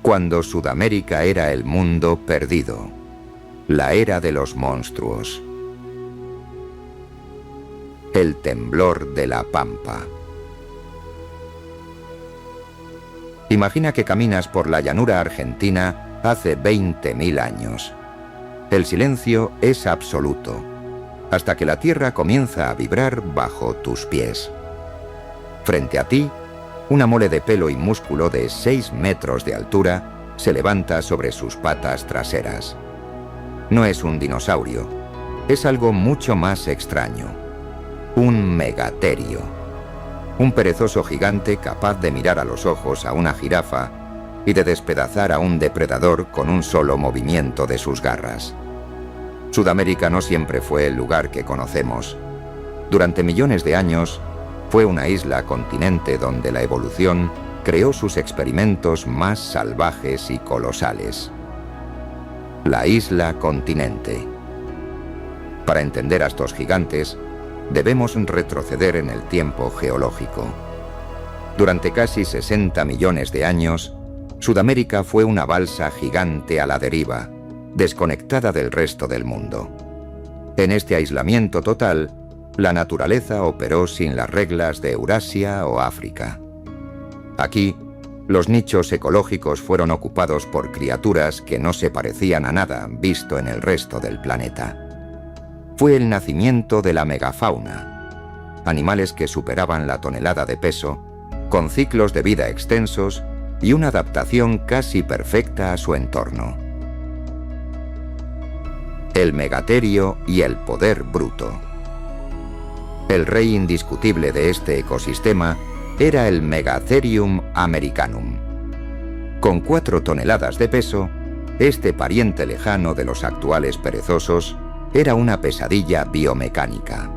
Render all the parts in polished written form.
cuando Sudamérica era el mundo perdido, la era de los monstruos, el temblor de la pampa. Imagina que caminas por la llanura argentina hace 20.000 años. El silencio es absoluto, hasta que la tierra comienza a vibrar bajo tus pies. Frente a ti, una mole de pelo y músculo de 6 metros de altura se levanta sobre sus patas traseras. No es un dinosaurio, es algo mucho más extraño. Un megaterio. Un perezoso gigante capaz de mirar a los ojos a una jirafa y de despedazar a un depredador con un solo movimiento de sus garras. Sudamérica no siempre fue el lugar que conocemos. Durante millones de años, fue una isla-continente donde la evolución creó sus experimentos más salvajes y colosales. La isla-continente. Para entender a estos gigantes, debemos retroceder en el tiempo geológico. Durante casi 60 millones de años, Sudamérica fue una balsa gigante a la deriva, desconectada del resto del mundo. En este aislamiento total, la naturaleza operó sin las reglas de Eurasia o África. Aquí, los nichos ecológicos fueron ocupados por criaturas que no se parecían a nada visto en el resto del planeta. Fue el nacimiento de la megafauna, animales que superaban la tonelada de peso, con ciclos de vida extensos y una adaptación casi perfecta a su entorno. El megaterio y el poder bruto. El rey indiscutible de este ecosistema era el Megatherium americanum. Con 4 toneladas de peso, este pariente lejano de los actuales perezosos era una pesadilla biomecánica.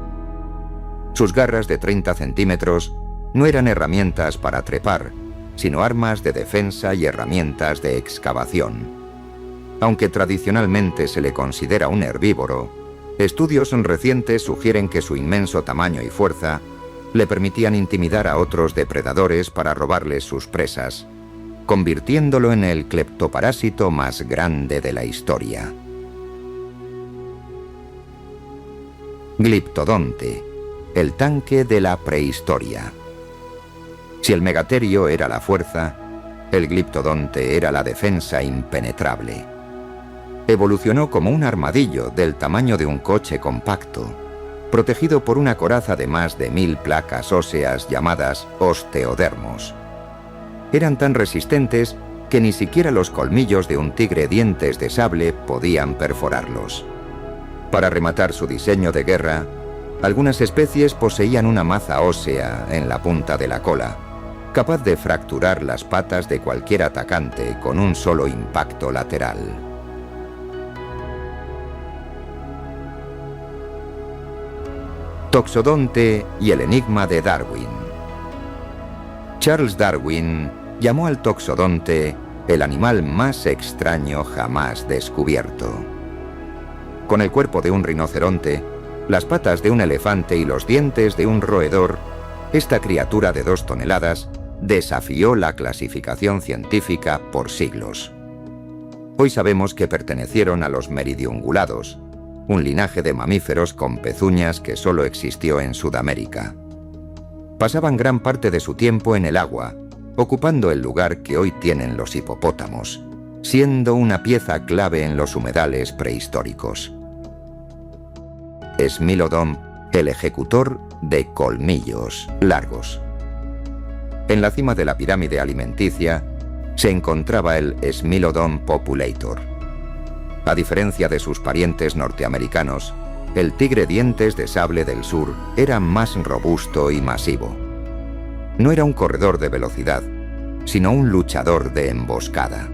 Sus garras de 30 centímetros no eran herramientas para trepar, sino armas de defensa y herramientas de excavación. Aunque tradicionalmente se le considera un herbívoro, estudios recientes sugieren que su inmenso tamaño y fuerza le permitían intimidar a otros depredadores para robarles sus presas, convirtiéndolo en el cleptoparásito más grande de la historia. Gliptodonte, el tanque de la prehistoria. Si el megaterio era la fuerza, el gliptodonte era la defensa impenetrable. Evolucionó como un armadillo del tamaño de un coche compacto, protegido por una coraza de más de 1000 placas óseas llamadas osteodermos. Eran tan resistentes que ni siquiera los colmillos de un tigre dientes de sable podían perforarlos. Para rematar su diseño de guerra, algunas especies poseían una maza ósea en la punta de la cola, capaz de fracturar las patas de cualquier atacante con un solo impacto lateral. Toxodonte y el enigma de Darwin. Charles Darwin llamó al toxodonte el animal más extraño jamás descubierto. Con el cuerpo de un rinoceronte, las patas de un elefante y los dientes de un roedor, esta criatura de 2 toneladas desafió la clasificación científica por siglos. Hoy sabemos que pertenecieron a los meridiungulados, un linaje de mamíferos con pezuñas que solo existió en Sudamérica. Pasaban gran parte de su tiempo en el agua, ocupando el lugar que hoy tienen los hipopótamos, siendo una pieza clave en los humedales prehistóricos. Smilodon, el ejecutor de colmillos largos. En la cima de la pirámide alimenticia se encontraba el Smilodon populator. A diferencia de sus parientes norteamericanos, el tigre dientes de sable del sur era más robusto y masivo. No era un corredor de velocidad, sino un luchador de emboscada.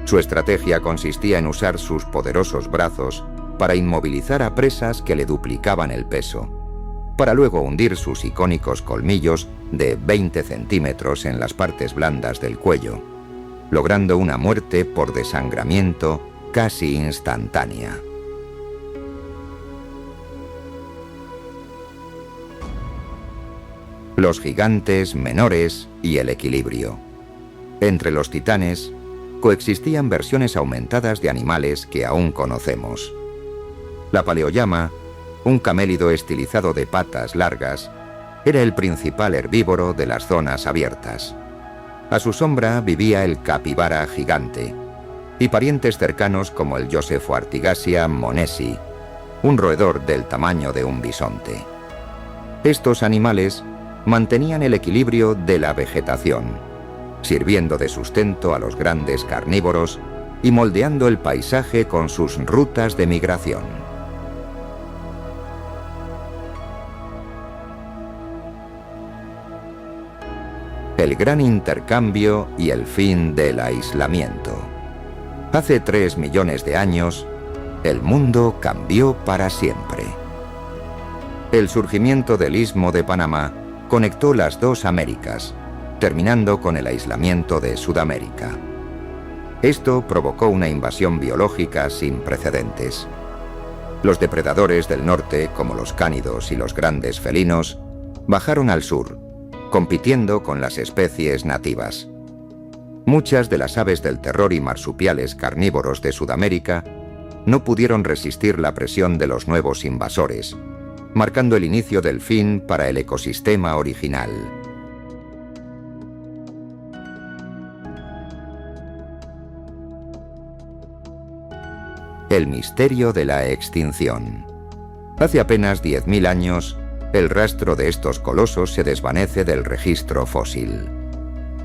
Su estrategia consistía en usar sus poderosos brazos para inmovilizar a presas que le duplicaban el peso, para luego hundir sus icónicos colmillos de 20 centímetros en las partes blandas del cuello, logrando una muerte por desangramiento casi instantánea. Los gigantes menores y el equilibrio. Entre los titanes, coexistían versiones aumentadas de animales que aún conocemos. La paleollama, un camélido estilizado de patas largas, era el principal herbívoro de las zonas abiertas. A su sombra vivía el capibara gigante y parientes cercanos como el Josephoartigasia monesi, un roedor del tamaño de un bisonte. Estos animales mantenían el equilibrio de la vegetación, sirviendo de sustento a los grandes carnívoros y moldeando el paisaje con sus rutas de migración. El gran intercambio y el fin del aislamiento. Hace 3 millones de años, el mundo cambió para siempre. El surgimiento del Istmo de Panamá conectó las dos Américas, terminando con el aislamiento de Sudamérica. Esto provocó una invasión biológica sin precedentes. Los depredadores del norte, como los cánidos y los grandes felinos, bajaron al sur, compitiendo con las especies nativas. Muchas de las aves del terror y marsupiales carnívoros de Sudamérica no pudieron resistir la presión de los nuevos invasores, marcando el inicio del fin para el ecosistema original. El misterio de la extinción. Hace apenas 10.000 años, el rastro de estos colosos se desvanece del registro fósil.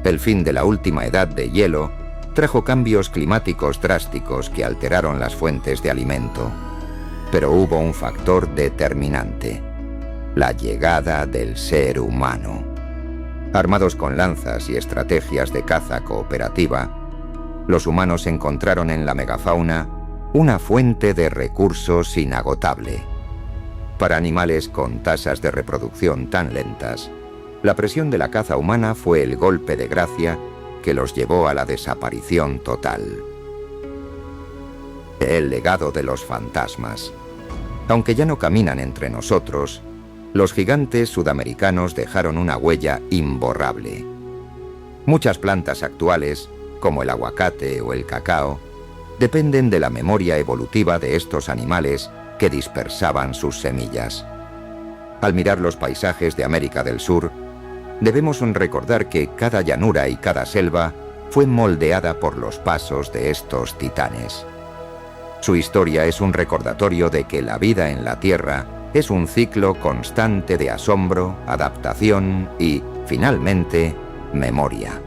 El fin de la última edad de hielo trajo cambios climáticos drásticos que alteraron las fuentes de alimento. Pero hubo un factor determinante: la llegada del ser humano. Armados con lanzas y estrategias de caza cooperativa, los humanos encontraron en la megafauna una fuente de recursos inagotable. Para animales con tasas de reproducción tan lentas, la presión de la caza humana fue el golpe de gracia que los llevó a la desaparición total. El legado de los fantasmas. Aunque ya no caminan entre nosotros, los gigantes sudamericanos dejaron una huella imborrable. Muchas plantas actuales, como el aguacate o el cacao, dependen de la memoria evolutiva de estos animales que dispersaban sus semillas. Al mirar los paisajes de América del Sur, debemos recordar que cada llanura y cada selva fue moldeada por los pasos de estos titanes. Su historia es un recordatorio de que la vida en la Tierra es un ciclo constante de asombro, adaptación y, finalmente, memoria.